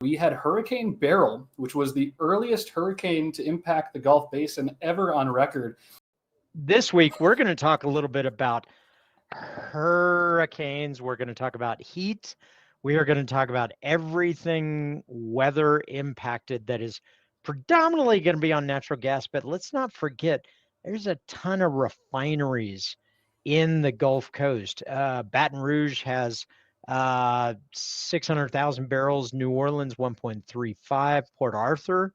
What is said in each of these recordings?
We had Hurricane Beryl, which was the earliest hurricane to impact the Gulf Basin ever on record. This week, we're going to talk a little bit about hurricanes. We're going to talk about heat. We are going to talk about everything weather impacted that is predominantly going to be on natural gas. But let's not forget, there's a ton of refineries in the Gulf Coast. Baton Rouge has 600,000 barrels. New Orleans, 1.35. Port Arthur,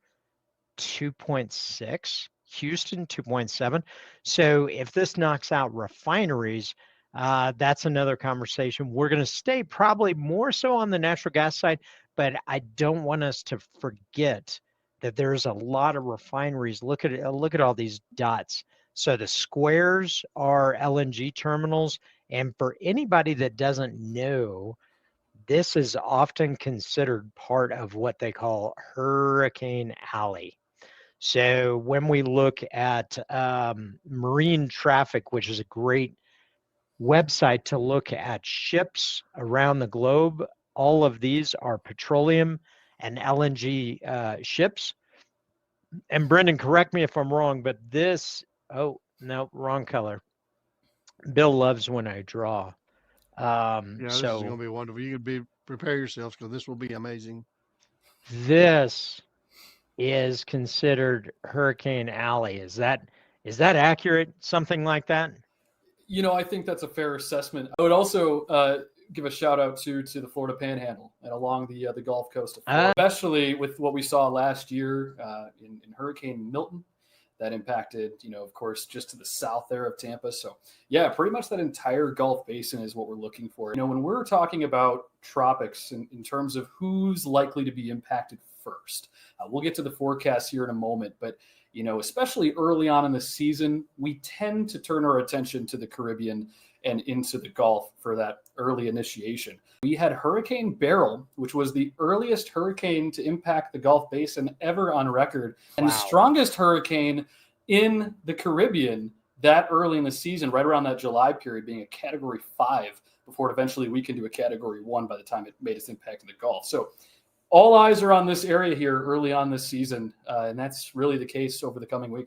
2.6. Houston, 2.7. So if this knocks out refineries, that's another conversation. We're going to stay probably more so on the natural gas side, but I don't want us to forget that there's a lot of refineries. Look at all these dots. So the squares are LNG terminals, and for anybody that doesn't know, this is often considered part of what they call Hurricane Alley. So when we look at marine traffic, which is a great website to look at ships around the globe, all of these are petroleum and LNG ships. And Brendan, correct me if I'm wrong, but this, oh, no, wrong color. Bill loves when I draw. This is going to be wonderful. You can prepare yourselves because this will be amazing. This is considered Hurricane Alley. Is that accurate? Something like that? I think that's a fair assessment. I would also give a shout out to the Florida Panhandle and along the Gulf Coast of Florida, especially with what we saw last year in Hurricane Milton. That impacted, of course, just to the south there of Tampa. So, yeah, pretty much that entire Gulf Basin is what we're looking for. When we're talking about tropics in terms of who's likely to be impacted first, we'll get to the forecast here in a moment. But, especially early on in the season, we tend to turn our attention to the Caribbean and into the Gulf for that early initiation. We had Hurricane Beryl, which was the earliest hurricane to impact the Gulf Basin ever on record, and the strongest hurricane in the Caribbean that early in the season, right around that July period, being a Category 5 before it eventually weakened to a Category 1 by the time it made its impact in the Gulf. So all eyes are on this area here early on this season, and that's really the case over the coming weeks.